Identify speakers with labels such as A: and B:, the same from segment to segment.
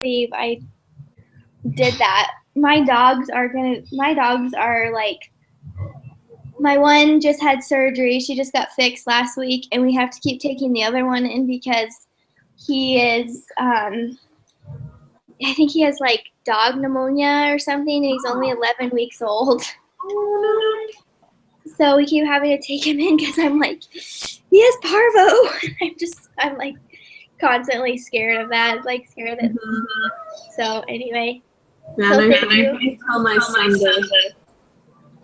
A: believe I did that. My dogs are like, my one just had surgery. She just got fixed last week, and we have to keep taking the other one in because he is, I think he has like dog pneumonia or something, and he's only 11 weeks old.
B: Oh,
A: So we keep having to take him in because I'm like, he has parvo. I'm like constantly scared of that, like scared of it.
B: Mm-hmm.
A: So anyway.
B: Yeah,
A: So
B: and
A: thank you.
B: I tell my son to,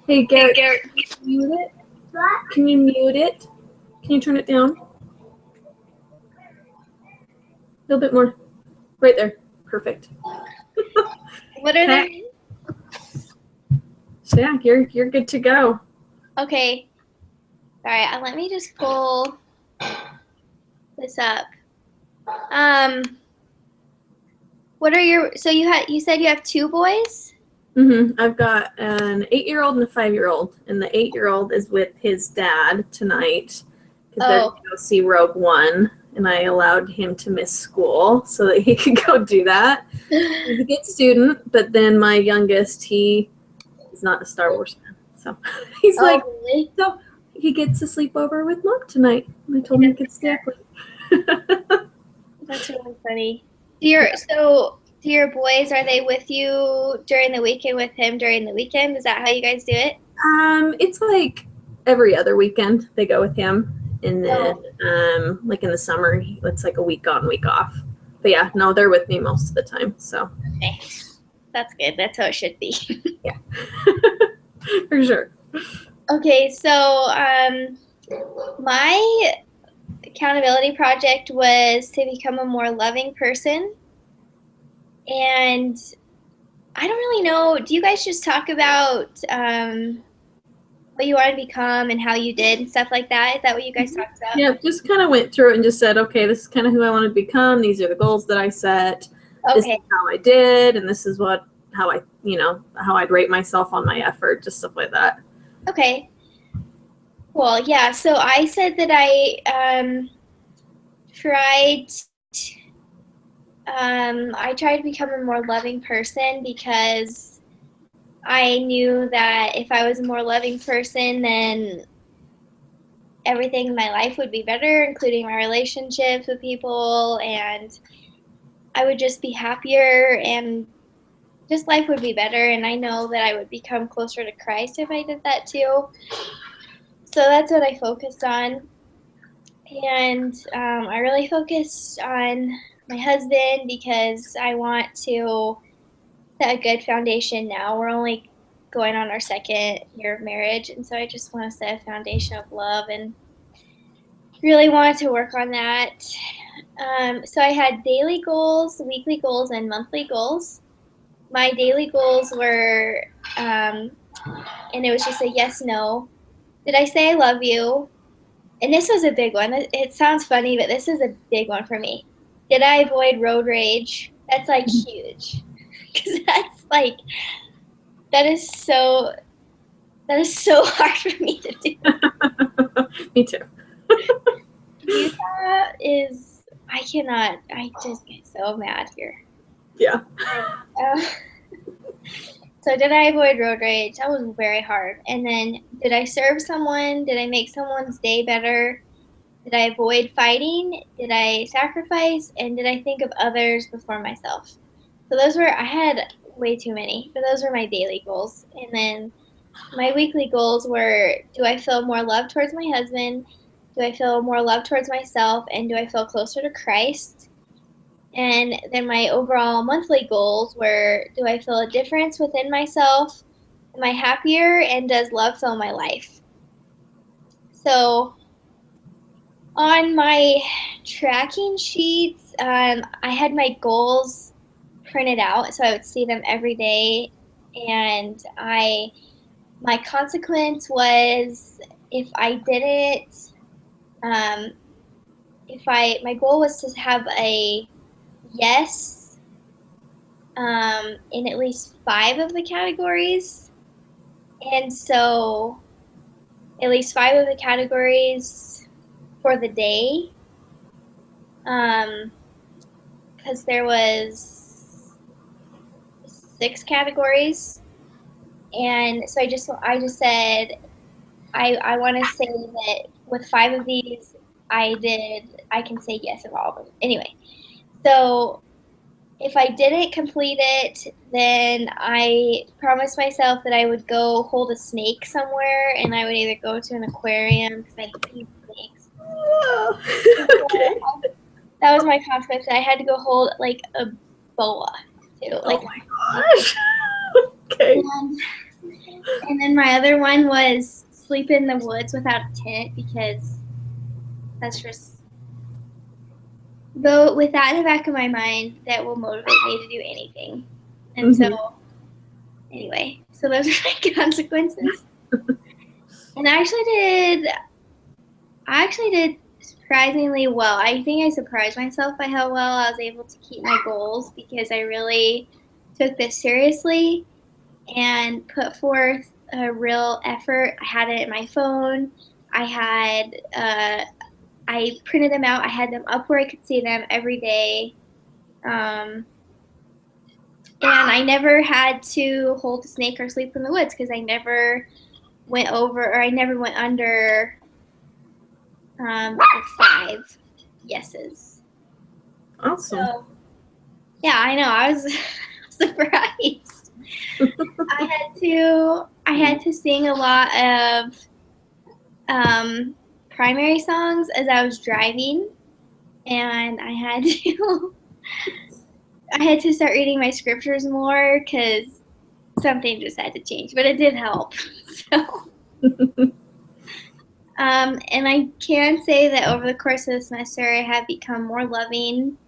B: hey Garrett, can you mute it? What? Can you mute it? Can you turn it down? A little bit more. Right there. Perfect.
A: What are
B: Okay.
A: they?
B: So yeah, you're good to go.
A: Okay. All right. Let me just pull this up. What are your? So you said you have 2 boys?
B: Mm-hmm. I've got an 8-year-old and a 5-year-old, and the 8-year-old is with his dad tonight because they're going to go see Rogue One, and I allowed him to miss school so that he could go do that. He's a good student, but then my youngest, he is not a Star Wars fan, so he's like,
A: really?
B: so he gets to sleep over with Mom tonight. And I told him he could stay up late.
A: That's really funny. Do your boys, are they with you during the weekend with him during the weekend? Is that how you guys do it?
B: It's like every other weekend they go with him, and then like in the summer it's like a week on, week off. But yeah, no, they're with me most of the time. So
A: Okay. That's good. That's how it should be.
B: yeah, for sure.
A: Okay, so my accountability project was to become a more loving person. And I don't really know. Do you guys just talk about what you want to become and how you did and stuff like that? Is that what you guys talked about?
B: Yeah, just kind of went through it and just said, okay, this is kind of who I want to become. These are the goals that I set. This
A: Okay.
B: is how I did, and this is how I'd rate myself on my effort, just stuff like that.
A: Okay. Cool. Yeah. So I said that tried I tried to become a more loving person because I knew that if I was a more loving person, then everything in my life would be better, including my relationships with people, and I would just be happier and just life would be better. And I know that I would become closer to Christ if I did that too. So that's what I focused on. And I really focused on my husband because I want to set a good foundation now. We're only going on our 2nd year of marriage, and so I just want to set a foundation of love and really wanted to work on that. So I had daily goals, weekly goals, and monthly goals. My daily goals were, and it was just a yes, no. Did I say I love you? And this was a big one. It sounds funny, but this is a big one for me. Did I avoid road rage? That's like huge. Because that is so hard for me to do.
B: Me too.
A: Utah is, I just get so mad here.
B: Yeah.
A: So did I avoid road rage? That was very hard. And then did I serve someone? Did I make someone's day better? Did I avoid fighting? Did I sacrifice? And did I think of others before myself? So I had way too many, but those were my daily goals. And then my weekly goals were, do I feel more love towards my husband? Do I feel more love towards myself? And do I feel closer to Christ? And then my overall monthly goals were, do I feel a difference within myself? Am I happier? And does love fill my life? So on my tracking sheets, I had my goals printed out so I would see them every day. And my consequence was if I did it, my goal was to have a yes in at least 5 of the categories. And so at least 5 of the categories for the day. Because there was 6 categories. And so I just said I want to say that with 5 of these, I can say yes of all of them. Anyway, so if I didn't complete it, then I promised myself that I would go hold a snake somewhere, and I would either go to an aquarium because I hate snakes.
B: Whoa. Okay.
A: That was my consequence. I had to go hold like a boa too. Like,
B: oh my gosh. Okay.
A: And then my other one was sleep in the woods without a tent, because that's just, though, with that in the back of my mind, that will motivate me to do anything. And so, anyway, so those are my consequences. And I actually did surprisingly well. I think I surprised myself by how well I was able to keep my goals, because I really took this seriously and put forth a real effort. I had it in my phone. I printed them out. I had them up where I could see them every day. And I never had to hold a snake or sleep in the woods, because I never went under 5 yeses.
B: Awesome.
A: So, yeah, I know. I was surprised. I had to sing a lot of primary songs as I was driving, and I had to start reading my scriptures more, because something just had to change, but it did help. So, and I can say that over the course of the semester, I have become more loving.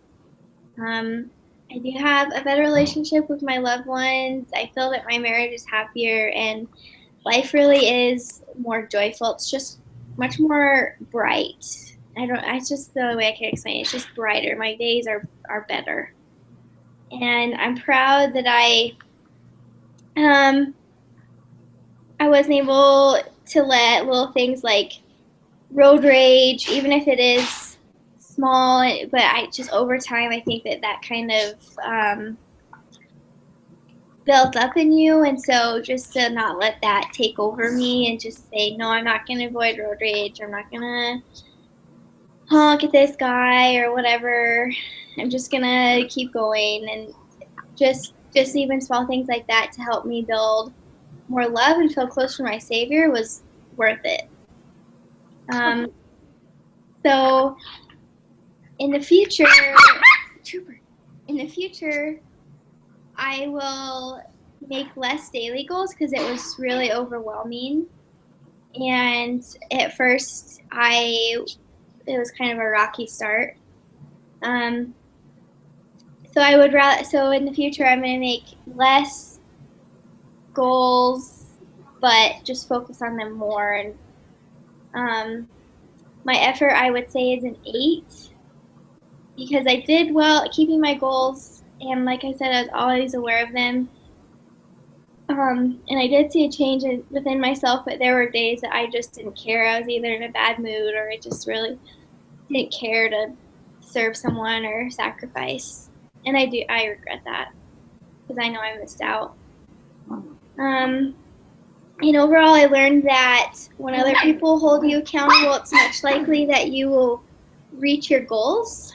A: I do have a better relationship with my loved ones. I feel that my marriage is happier, and life really is more joyful. It's just much more bright. It's just the way I can explain it. It's just brighter. My days are better. And I'm proud that I wasn't able to let little things like road rage, even if it is small, but over time, I think that kind of built up in you. And so just to not let that take over me, and just say, no, I'm not going to avoid road rage. I'm not going to honk at this guy or whatever. I'm just going to keep going. And just even small things like that to help me build more love and feel close to my Savior was worth it. So in the future, I will make less daily goals, because it was really overwhelming. And at first, it was kind of a rocky start. So in the future, I'm going to make less goals, but just focus on them more. And my effort, I would say, is an 8, because I did well at keeping my goals, and like I said, I was always aware of them. And I did see a change within myself, but there were days that I just didn't care. I was either in a bad mood, or I just really didn't care to serve someone or sacrifice. And I regret that, because I know I missed out. And overall, I learned that when other people hold you accountable, it's much likely that you will reach your goals.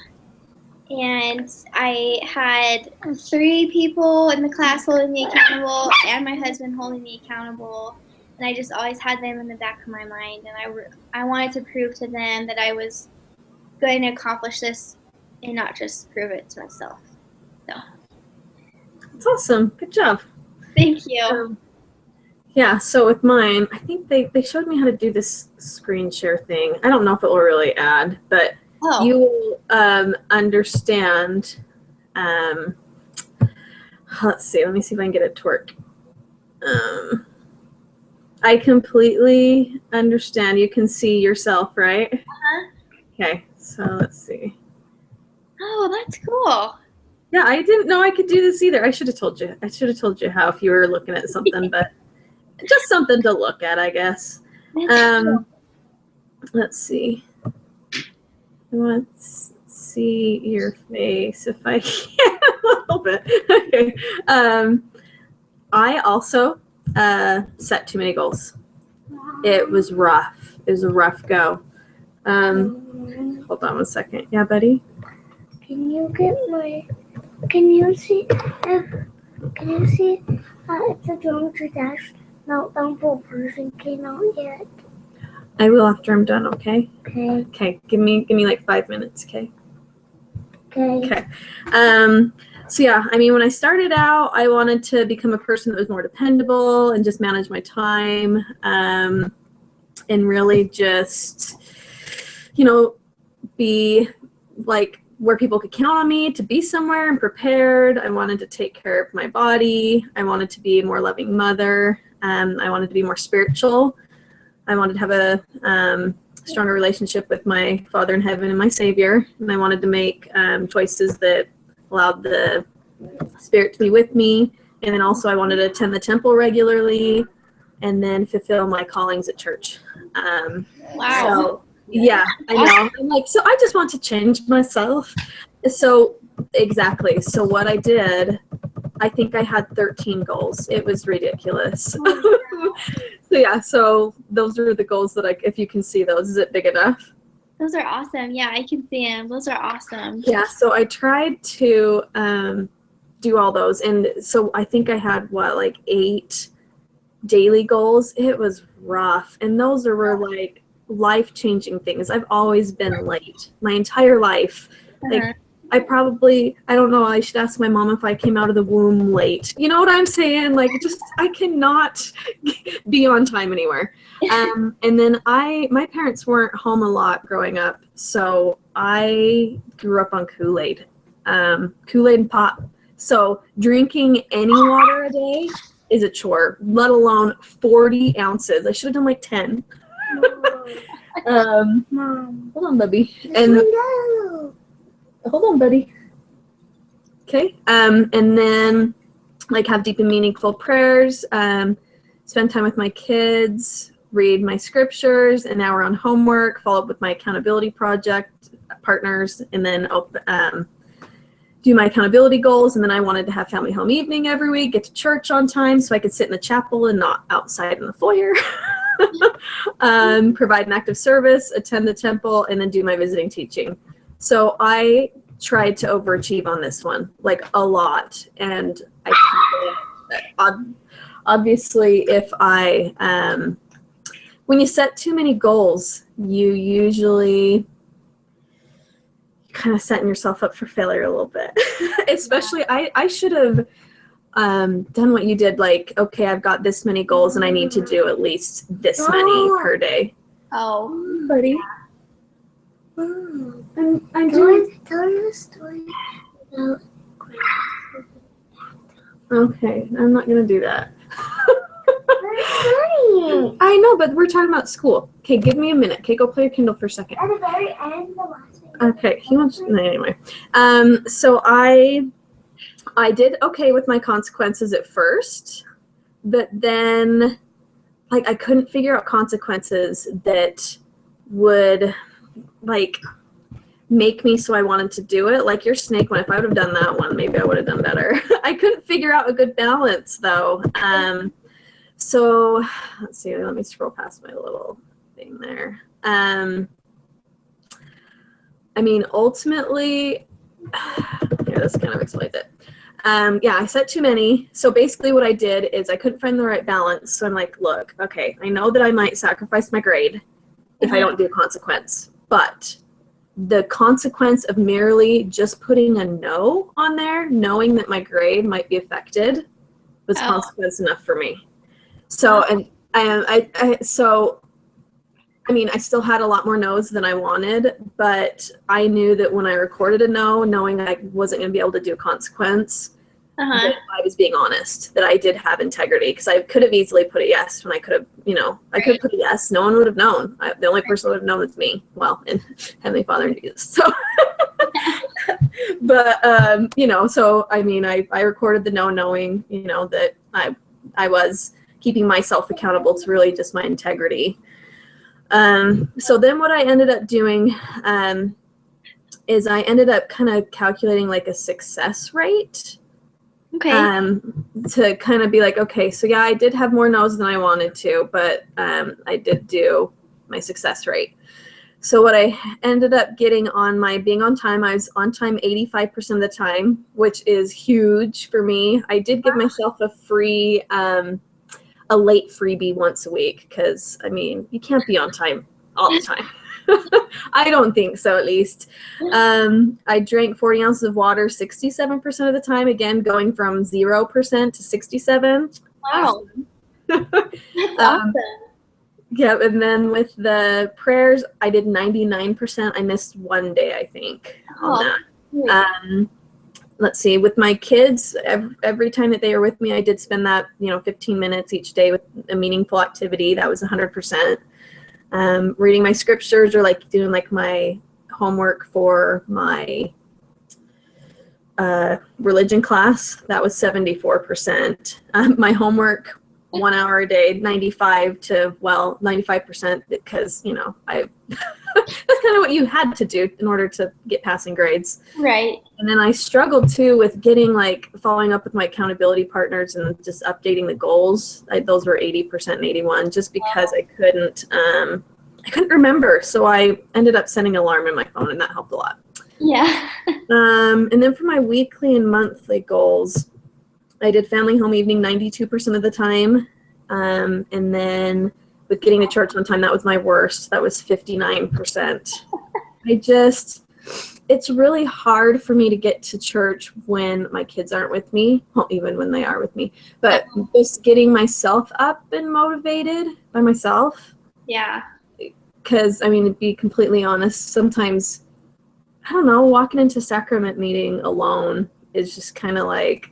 A: And I had 3 people in the class holding me accountable, and my husband holding me accountable. And I just always had them in the back of my mind. And I wanted to prove to them that I was going to accomplish this, and not just prove it to myself. So.
B: That's awesome. Good job.
A: Thank you.
B: Yeah, so with mine, I think they showed me how to do this screen share thing. I don't know if it will really add, but you will understand. Let's see. Let me see if I can get it to work. I completely understand. You can see yourself, right?
A: Uh-huh.
B: Okay, so let's see.
A: Oh, that's cool.
B: Yeah, I didn't know I could do this either. I should have told you. I should have told you how if you were looking at something, but just something to look at, I guess.
A: Cool.
B: Let's see. Let's see your face if I can a little bit. Okay. I also set too many goals. It was rough. It was a rough go. Hold on one second. Yeah, buddy?
C: Can you see if the Geometry Dash Meltdown Full person came out yet?
B: I will after I'm done, okay?
C: Okay.
B: Okay, give me like 5 minutes, okay?
C: Okay.
B: So yeah, I mean, when I started out, I wanted to become a person that was more dependable and just manage my time, and really just, be like where people could count on me to be somewhere and prepared. I wanted to take care of my body. I wanted to be a more loving mother. I wanted to be more spiritual. I wanted to have a stronger relationship with my Father in heaven and my Savior. And I wanted to make choices that allowed the Spirit to be with me. And then also I wanted to attend the temple regularly and then fulfill my callings at church.
A: Wow.
B: So, yeah, I know. I'm like, so I just want to change myself. So, exactly. So what I did, I think I had 13 goals. It was ridiculous. So yeah, so those are the goals that if you can see those, is it big enough?
A: Those are awesome. Yeah, I can see them. Those are awesome.
B: Yeah, so I tried to do all those. And so I think I had, 8 daily goals. It was rough. And those were like life-changing things. I've always been late my entire life. Like, I don't know, I should ask my mom if I came out of the womb late. You know what I'm saying? Like, just, I cannot be on time anywhere. And then my parents weren't home a lot growing up, so I grew up on Kool-Aid. Kool-Aid and pop. So drinking any water a day is a chore, let alone 40 ounces. I should have done like 10.
C: Mom.
B: Hold on, Bubby. And hold on, buddy. Okay. And then have deep and meaningful prayers, spend time with my kids, read my scriptures, an hour on homework, follow up with my accountability project partners, and then do my accountability goals. And then I wanted to have family home evening every week, get to church on time so I could sit in the chapel and not outside in the foyer. Provide an active service, attend the temple, and then do my visiting teaching. So I tried to overachieve on this one, like a lot. And obviously if when you set too many goals, you usually kind of setting yourself up for failure a little bit. Especially I should have done what you did, like, okay, I've got this many goals and I need to do at least this many per day.
A: Oh,
B: buddy.
C: I'm doing. Tell her the story about.
B: Okay, I'm not gonna do that. I know, but we're talking about school. Okay, give me a minute. Okay, go play your Kindle for a second.
C: At the very end, the last thing.
B: Okay, he wants anyway. So I did okay with my consequences at first, but then I couldn't figure out consequences that would make me so I wanted to do it. Like your snake one, if I would have done that one, maybe I would have done better. I couldn't figure out a good balance though. So let's see, let me scroll past my little thing there. I mean, ultimately, here, this kind of explains it. Yeah, I set too many. So basically what I did is I couldn't find the right balance. So I'm like, look, okay, I know that I might sacrifice my grade if I don't do a consequence, but the consequence of merely just putting a no on there, knowing that my grade might be affected, was consequence enough for me. So, and I mean, I still had a lot more no's than I wanted, but I knew that when I recorded a no, knowing I wasn't going to be able to do a consequence, that I was being honest, that I did have integrity, because I could have easily put a yes when I could have, I could have put a yes. No one would have known. The only person who would have known is me. Well, and Heavenly Father and Jesus. So, but, so, I mean, I recorded the no, knowing, that I was keeping myself accountable to really just my integrity. So then what I ended up doing is I ended up kind of calculating like a success rate.
A: Okay.
B: To kind of be like, okay, so yeah, I did have more no's than I wanted to, but I did do my success rate. So what I ended up getting on my being on time, I was on time 85% of the time, which is huge for me. I did give myself a free, a late freebie once a week, because I mean, you can't be on time all the time. I don't think so, at least. I drank 40 ounces of water 67% of the time, again, going from 0% to 67.
A: Wow. That's awesome.
B: Yeah, and then with the prayers, I did 99%. I missed one day, I think, on that. Let's see, with my kids, every time that they were with me, I did spend that, 15 minutes each day with a meaningful activity. That was 100%. Reading my scriptures, or like doing like my homework for my religion class, that was 74%. My homework, 1 hour a day, 95%, because I that's kind of what you had to do in order to get passing grades.
A: Right.
B: And then I struggled too with getting following up with my accountability partners and just updating the goals. Those were 80% and 81, just because I couldn't remember. So I ended up setting an alarm in my phone, and that helped a lot.
A: Yeah.
B: And then for my weekly and monthly goals, I did family home evening 92% of the time. And then with getting to church on time, that was my worst. That was 59%. It's really hard for me to get to church when my kids aren't with me, well, even when they are with me, but just getting myself up and motivated by myself.
A: Yeah.
B: Because, I mean, to be completely honest, sometimes, I don't know, walking into sacrament meeting alone is just kind of like,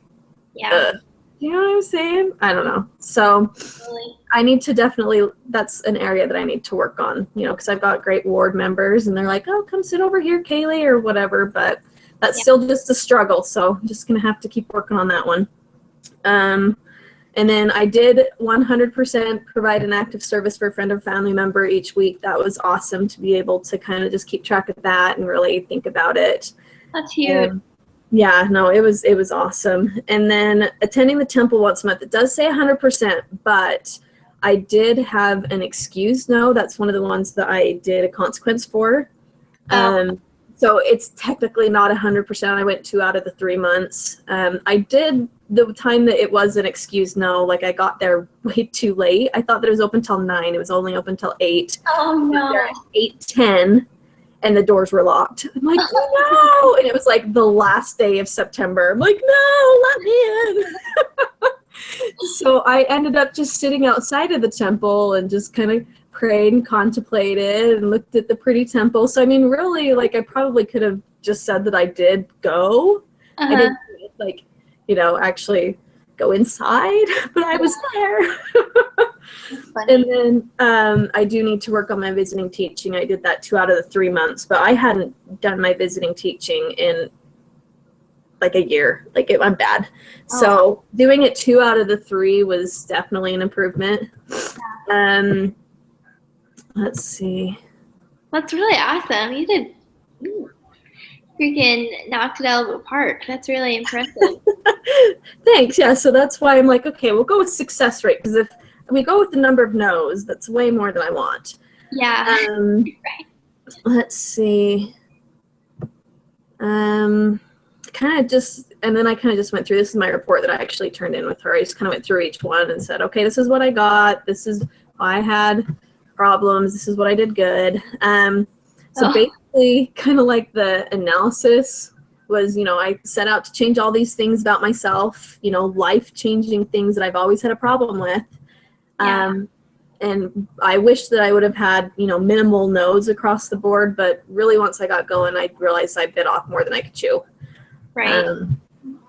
A: yeah.
B: You know what I'm saying? I don't know. So
A: Really?
B: I need to that's an area that I need to work on, because I've got great ward members and they're like, oh, come sit over here, Kaylee, or whatever. But that's still just a struggle. So I'm just going to have to keep working on that one. And then I did 100% provide an active service for a friend or family member each week. That was awesome to be able to kind of just keep track of that and really think about it.
A: That's huge.
B: Yeah, no, it was awesome. And then attending the temple once a month. It does say 100%, but I did have an excused no. That's one of the ones that I did a consequence for. So it's technically not 100%. I went 2 out of the 3 months. I did the time that it was an excused no, I got there way too late. I thought that it was open till 9. It was only open till 8.
A: Oh, no.
B: 8:10. And the doors were locked. I'm like, no! And it was the last day of September. I'm like, no, let me in. So I ended up just sitting outside of the temple and just kind of prayed and contemplated and looked at the pretty temple. So, I mean, really, I probably could have just said that I did go. I didn't, actually go inside, but I was there. And then I do need to work on my visiting teaching. I did that 2 out of the 3 months, but I hadn't done my visiting teaching in a year. I'm bad. Oh. So doing it 2 out of the 3 was definitely an improvement. Let's see.
A: That's really awesome. You did freaking knocked it out of the park. That's really impressive.
B: Thanks. Yeah. So that's why I'm like, okay, we'll go with success rate, because if we go with the number of no's, that's way more than I want.
A: Yeah.
B: Right. Let's see. And then I kind of just went through, this is my report that I actually turned in with her. I just kind of went through each one and said, okay, this is what I got. This is why I had problems. This is what I did good. Basically kind of the analysis was, I set out to change all these things about myself, life-changing things that I've always had a problem with. Yeah. And I wish that I would have had, minimal no's across the board, but really once I got going, I realized I bit off more than I could chew.
A: Right.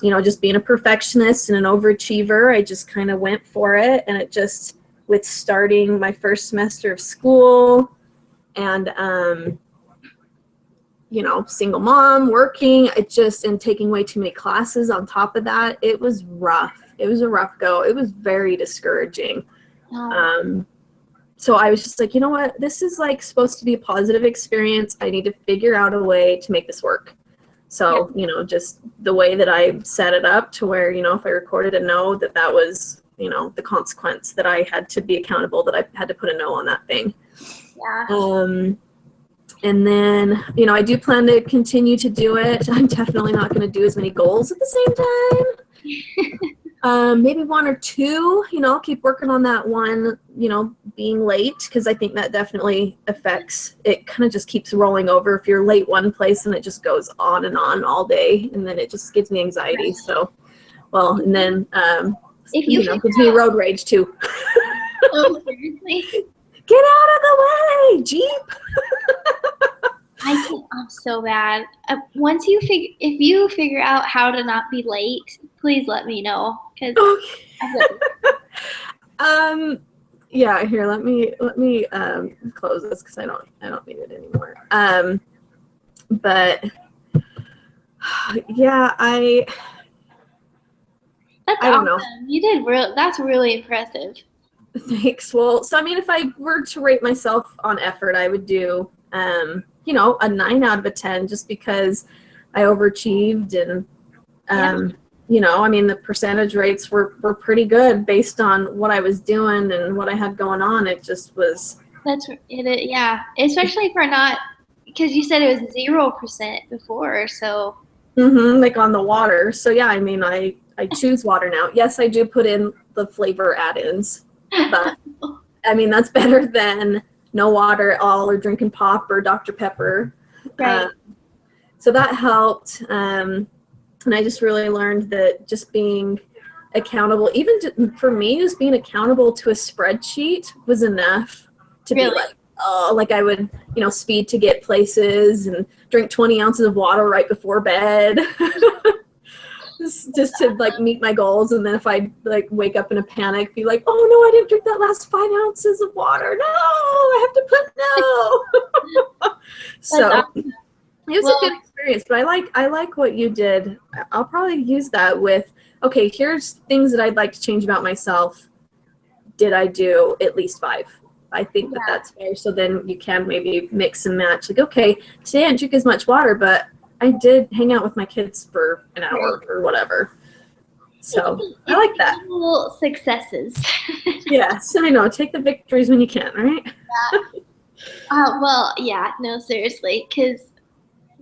B: Just being a perfectionist and an overachiever, I just kind of went for it. And it just, with starting my first semester of school and, single mom, working, and taking way too many classes on top of that, it was rough. It was a rough go. It was very discouraging. Oh. So I was just like, you know what? This is supposed to be a positive experience. I need to figure out a way to make this work. So, just the way that I set it up to where, if I recorded a no, that was, the consequence, that I had to be accountable, that I had to put a no on that thing.
A: Yeah.
B: And then, I do plan to continue to do it. I'm definitely not going to do as many goals at the same time. Maybe one or two, I'll keep working on that one, being late, because I think that definitely affects, it kind of just keeps rolling over. If you're late one place, and it just goes on and on all day, and then it just gives me anxiety.
A: Right.
B: So, and then,
A: if you
B: gives me road rage too.
A: Oh, seriously?
B: Get out of the way, Jeep!
A: I'm so bad. If you figure out how to not be late, please let me know, because
B: yeah, here, let me close this, because I don't need it anymore. But yeah,
A: that's
B: I don't
A: awesome.
B: know.
A: You did that's really impressive.
B: Thanks. Well, so I mean, if I were to rate myself on effort, I would do a 9 out of a 10, just because I overachieved, and I mean, the percentage rates were pretty good based on what I was doing and what I had going on. It just was.
A: That's it. Yeah, especially for not, because you said it was 0% before, so.
B: Like on the water. So yeah, I mean, I choose water now. Yes, I do put in the flavor add-ins, but I mean, that's better than no water at all, or drinking pop or Dr. Pepper.
A: Right.
B: So that helped. And I just really learned that just being accountable, even for me, just being accountable to a spreadsheet was enough to be like, oh, like I would, speed to get places and drink 20 ounces of water right before bed. just to like meet my goals. And then if I like wake up in a panic, be like, oh no, I didn't drink that last 5 ounces of water. No, I have to put no. So
A: awesome.
B: It was a good experience, but I like what you did. I'll probably use that with, okay, here's things that I'd like to change about myself. Did I do at least 5? I think that's fair. So then you can maybe mix and match. Like, okay, today I didn't drink as much water, but I did hang out with my kids for an hour or whatever. So I like that.
A: Little successes.
B: Yes, I know. Take the victories when you can, right?
A: Yeah. Well, yeah, no, seriously, because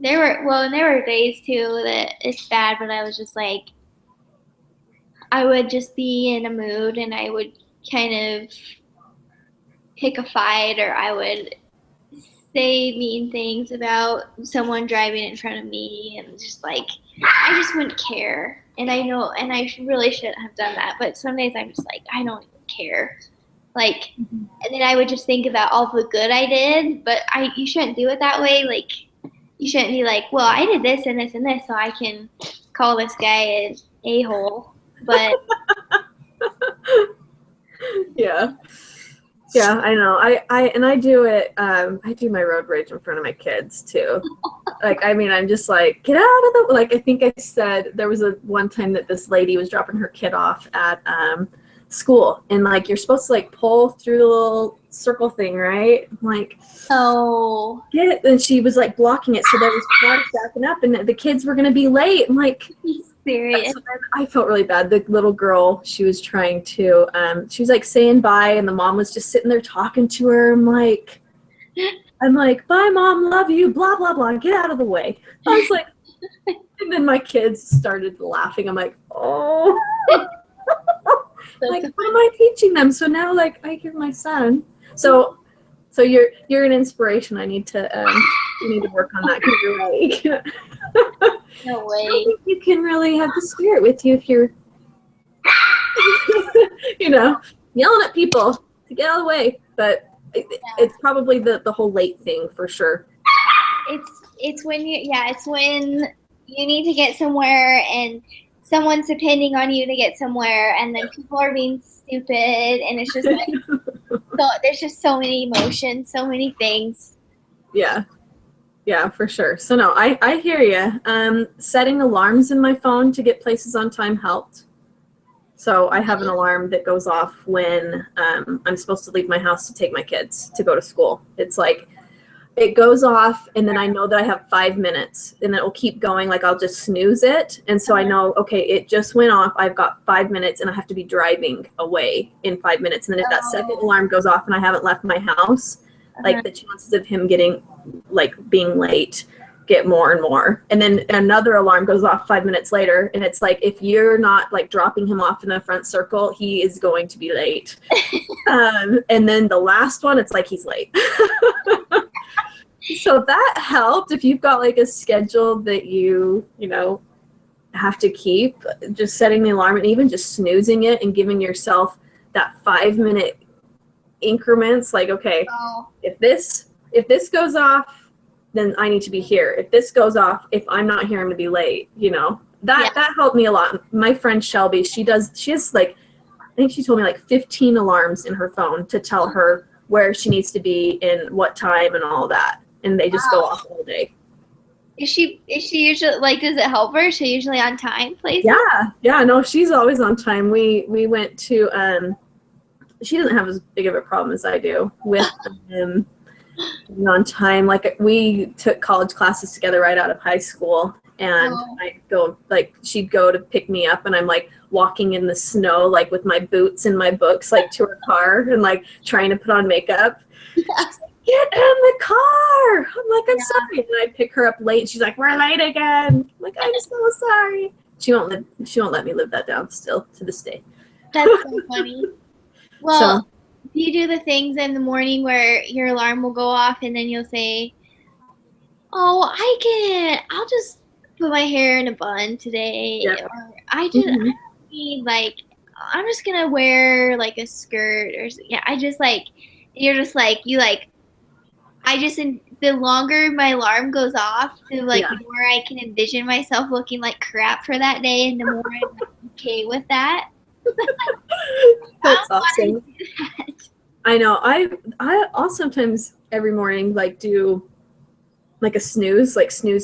A: there were days too that it's bad, but I was just like, I would just be in a mood, and I would kind of pick a fight, or I would say mean things about someone driving in front of me, and just like, I just wouldn't care. And I know, and I really shouldn't have done that, but some days I'm just like, I don't even care. Like, and then I would just think about all the good I did, but you shouldn't do it that way. Like, you shouldn't be like, well, I did this and this and this, so I can call this guy an a-hole. But
B: yeah, I know. I do it. I do my road rage in front of my kids too. Like, I mean, I'm just like, get out of the, like, I think I said there was one time that this lady was dropping her kid off at school, and like, you're supposed to like pull through the little circle thing, right? I'm like,
A: oh,
B: and she was like blocking it, so there was cars backing up, and the kids were gonna be late. I'm like,
A: serious.
B: I felt really bad. The little girl, she was trying to, she was like saying bye, and the mom was just sitting there talking to her. I'm like, bye, mom, love you, blah, blah, blah, get out of the way. I was like, and then my kids started laughing. I'm like, oh. Like, what am I teaching them? So now, like, I hear my son. So you're an inspiration. I need to work on that, because you're right.
A: No way.
B: I don't think you can really have the spirit with you if you're, yelling at people to get out of the way. But it's probably the whole late thing for sure.
A: It's when it's when you need to get somewhere, and someone's depending on you to get somewhere, and then people are being stupid, and it's just like, so there's just so many emotions, so many things.
B: Yeah, for sure. So no, I hear you. Setting alarms in my phone to get places on time helped. So I have an alarm that goes off when I'm supposed to leave my house to take my kids to go to school. It's like, it goes off, and then I know that I have 5 minutes, and it will keep going. Like I'll just snooze it, and so I know, okay, it just went off. I've got 5 minutes, and I have to be driving away in 5 minutes. And then if that second alarm goes off and I haven't left my house, like the chances of him getting like being late get more and more. And then another alarm goes off 5 minutes later, and it's like, if you're not like dropping him off in the front circle, he is going to be late. And then the last one, it's like he's late. So that helped. If you've got like a schedule that you know have to keep, just setting the alarm and even just snoozing it and giving yourself that 5 minute increments, like, okay, if this goes off, then I need to be here. If this goes off, if I'm not here, I'm gonna be late. You know, that helped me a lot. My friend Shelby, she has like, I think she told me like 15 alarms in her phone to tell her where she needs to be and what time and all that, and they just go off all day.
A: Is she usually, like, does it help her? Is she usually on time places?
B: Yeah, no, she's always on time. We went to she doesn't have as big of a problem as I do with being on time. Like, we took college classes together right out of high school, and I go, like, she'd go to pick me up, and I'm like walking in the snow, like with my boots and my books, like to her car, and like trying to put on makeup. She's like, get in the car. I'm like, I'm sorry. And I pick her up late, and she's like, we're late again. I'm like, I'm so sorry. She won't let me live that down still to this day.
A: That's so funny. Well, do you do the things in the morning where your alarm will go off and then you'll say, I'll just put my hair in a bun today, or I don't need, like, I'm just gonna wear like a skirt, or I just like, you're just like, you like, the longer my alarm goes off, the like the more I can envision myself looking like crap for that day, and the more I'm like, okay with that.
B: That's awesome. I know. I'll sometimes every morning like do like a snooze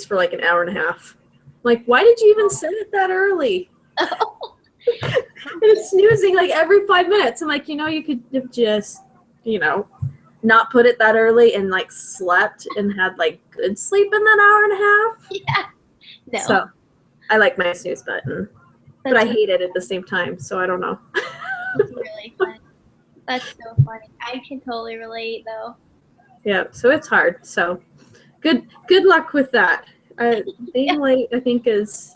B: for like an hour and a half. Like, why did you even set it that early? And it's snoozing like every 5 minutes. I'm like, you could have just, not put it that early and like slept and had like good sleep in that hour and a half.
A: Yeah. No.
B: So I like my snooze button. But I hate it at the same time, so I don't know.
A: It's really fun. That's so funny. I can totally relate, though.
B: Yeah, so it's hard. So good luck with that. Being late, I think, it's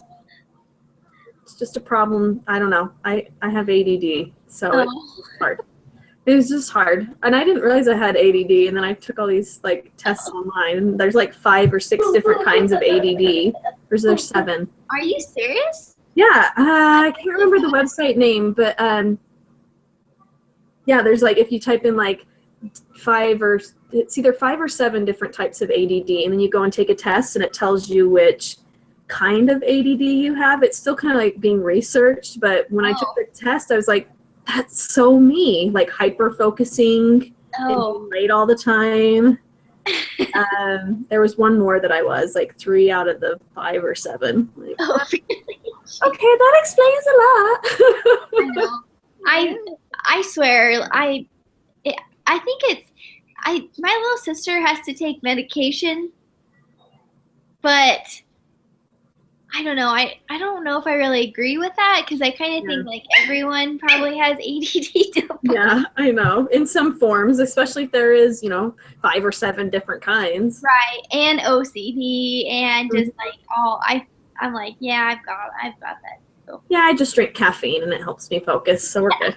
B: just a problem. I don't know. I have ADD, so it's hard. It was just hard. And I didn't realize I had ADD, and then I took all these like tests online, and there's like 5 or 6 different kinds of ADD. Or is there 7?
A: Are you serious?
B: Yeah, I can't remember the website name, but there's like, if you type in like it's either 5 or 7 different types of ADD, and then you go and take a test, and it tells you which kind of ADD you have. It's still kind of like being researched, but when I took the test, I was like, that's so me, like hyper focusing and being late all the time. There was one more that I was like 3 out of the 5 or 7. Like,
A: really?
B: Okay, that explains a lot.
A: I know. I swear, I think my little sister has to take medication, but I don't know. I don't know if I really agree with that, because I kind of think like everyone probably has ADD.
B: Yeah, I know. In some forms, especially if there is, 5 or 7 different kinds.
A: Right, and OCD, and just like I'm like, yeah, I've got that. So.
B: Yeah, I just drink caffeine and it helps me focus, so we're good.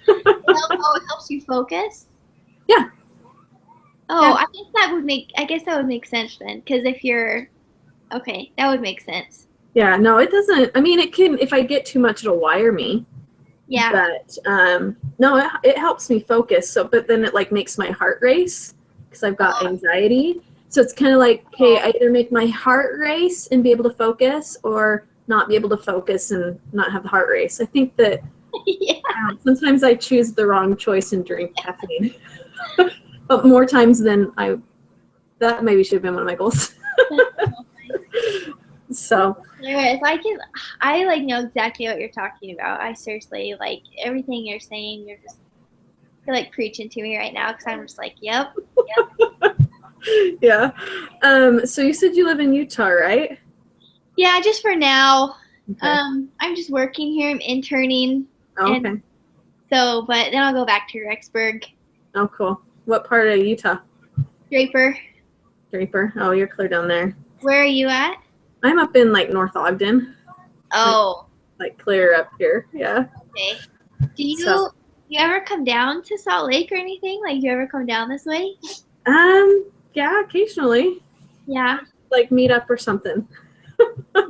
A: It helps you focus?
B: Yeah.
A: Oh, yeah. I guess that would make sense then, because if you're okay, that would make sense.
B: Yeah, no, it doesn't. I mean, it can, if I get too much, it'll wire me.
A: Yeah.
B: But no, it helps me focus. So, but then it like makes my heart race because I've got anxiety. So it's kind of like, okay, I either make my heart race and be able to focus, or not be able to focus and not have the heart race. I think that sometimes I choose the wrong choice and drink caffeine. But more times than that maybe should have been one of my goals. So.
A: Anyways, I like know exactly what you're talking about. I seriously, like, everything you're saying, you're like preaching to me right now, because I'm just like, yep.
B: Yeah. So you said you live in Utah, right?
A: Yeah, just for now.
B: Okay.
A: I'm just working here. I'm interning,
B: Oh,
A: and
B: okay.
A: so, but then I'll go back to Rexburg.
B: Oh, cool. What part of Utah?
A: Draper.
B: Draper. Oh, you're clear down there.
A: Where are you at?
B: I'm up in like North Ogden,
A: Oh,
B: like clear up here. Yeah.
A: okay. Do
B: So,
A: you ever come down to Salt Lake or anything? Like, you ever come down this way?
B: yeah, occasionally,
A: Yeah.
B: like meet up or something.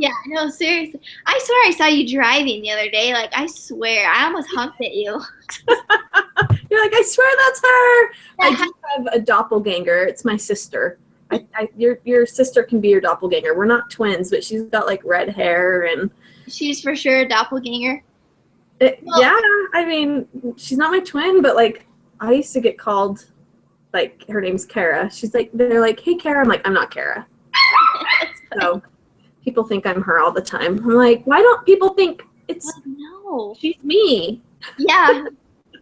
A: Yeah, no, seriously. I swear I saw you driving the other day. Like, I swear, I almost honked at you.
B: You're like, I swear that's her. I
A: Yeah.
B: do have a doppelganger. It's my sister. Your sister can be your doppelganger. We're not twins, but she's got like red hair and
A: She's for sure a doppelganger.
B: yeah. I mean, she's not my twin, but like I used to get called like her name's Keara. They're like, hey Keara. I'm like, I'm not Keara. So people think I'm her all the time. I'm like, why don't people think it's
A: No.
B: she's me?
A: Yeah.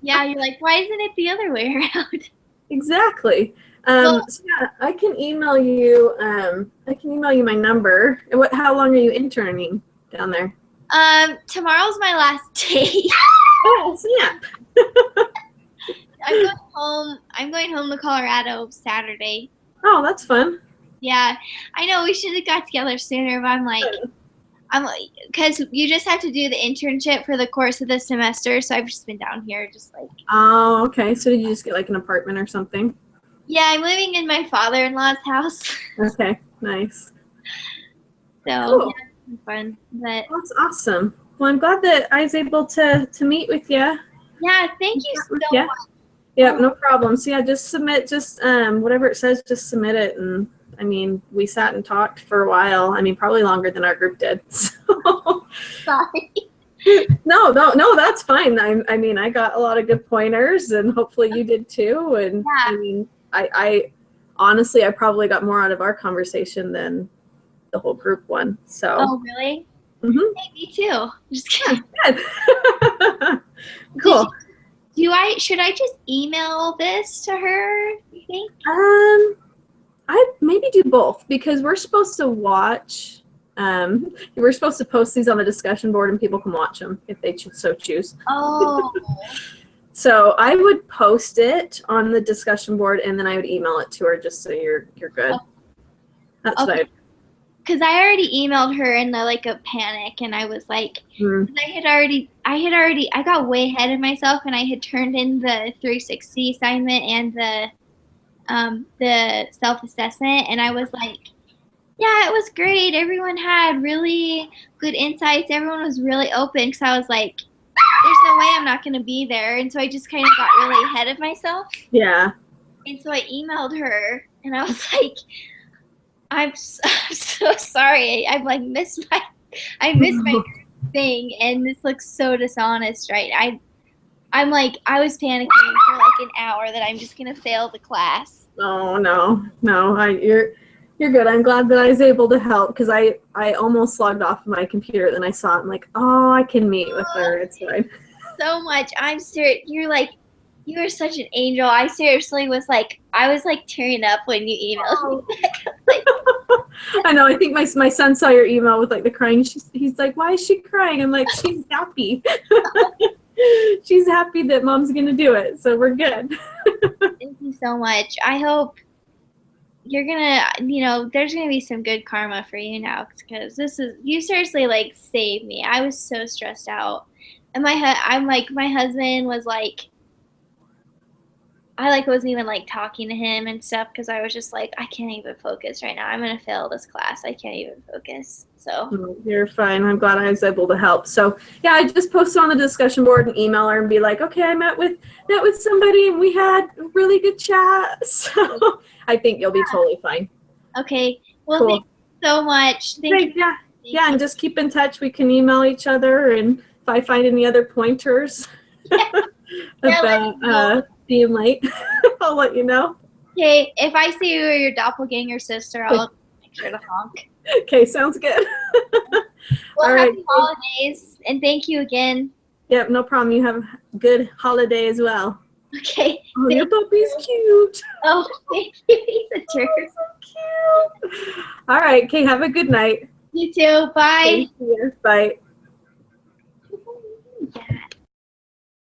A: Yeah, you're like, why isn't it the other way around?
B: Exactly.
A: Well,
B: So yeah, I can email you. I can email you my number. How long are you interning down there?
A: tomorrow's my last day.
B: Oh, snap!
A: I'm going home to Colorado Saturday.
B: Oh, that's fun.
A: Yeah, I know we should have got together sooner, but I'm like, because you just have to do the internship for the course of the semester. So I've just been down here, just like.
B: Oh, okay. So did you just get like an apartment or something?
A: Yeah, I'm living in my father-in-law's house.
B: Okay, nice.
A: So
B: Cool.
A: yeah, it's been fun. But
B: That's awesome. Well, I'm glad that I was able to meet with you.
A: yeah, thank you so
B: Yeah.
A: much.
B: Yeah, no problem. So yeah, just submit, whatever it says, just submit it. And I mean, we sat and talked for a while. I mean, probably longer than our group did. So.
A: Sorry.
B: No, that's fine. I mean, I got a lot of good pointers, and hopefully you did too. And
A: Yeah.
B: I mean, I honestly, I probably got more out of our conversation than the whole group one. So.
A: Oh, really?
B: Mhm.
A: Hey, me too. Just kidding.
B: Good. Cool.
A: Should I just email this to her, you think?
B: I maybe do both because we're supposed to watch. We're supposed to post these on the discussion board, and people can watch them if they so choose.
A: Oh.
B: So I would post it on the discussion board, and then I would email it to her just so you're good.
A: Oh.
B: That's what I.
A: Because I already emailed her in like a panic, and I was like, 'cause I got way ahead of myself, and I had turned in the 360 assignment and the self-assessment, and I was like, yeah, it was great. Everyone had really good insights. Everyone was really open, because I was like, there's no way I'm not going to be there, and so I just kind of got really ahead of myself.
B: Yeah.
A: And so I emailed her, and I was like, I'm so sorry. I missed my thing, and this looks so dishonest, right? I'm like, I was panicking for like an hour that I'm just gonna fail the class.
B: Oh no. You're good. I'm glad that I was able to help because I almost logged off my computer. Then I saw it. I'm like, oh, I can meet with her. It's fine.
A: So much. I'm serious. You are such an angel. I seriously was like, I was like tearing up when you emailed me back.
B: I know. I think my son saw your email with like the crying. He's like, why is she crying? I'm like, she's happy. She's happy that mom's gonna do it. So we're good.
A: Thank you so much. I hope you're gonna, there's gonna be some good karma for you now, because you seriously like saved me. I was so stressed out, and my husband was like, I like wasn't even like talking to him and stuff because I was just like, I can't even focus right now. I'm gonna fail this class. I can't even focus. So
B: you're fine. I'm glad I was able to help. So yeah, I just posted on the discussion board and email her and be like, okay, I met with somebody and we had a really good chat. So I think you'll be totally fine.
A: Okay. Well,
B: cool.
A: Thank you so much. Thank you.
B: Yeah, and just keep in touch. We can email each other, and if I find any other pointers about being late, I'll let you know.
A: Okay, if I see you or your doppelganger sister, I'll make sure to honk.
B: Okay, sounds good.
A: Well,
B: all right.
A: Happy holidays, and thank you again.
B: Yep, no problem. You have a good holiday as well.
A: Okay.
B: Oh, your puppy's cute.
A: Oh, thank you. He's a jerk.
B: So cute. All right, Kay, have a good night.
A: You too. Bye.
B: Thank you. Bye.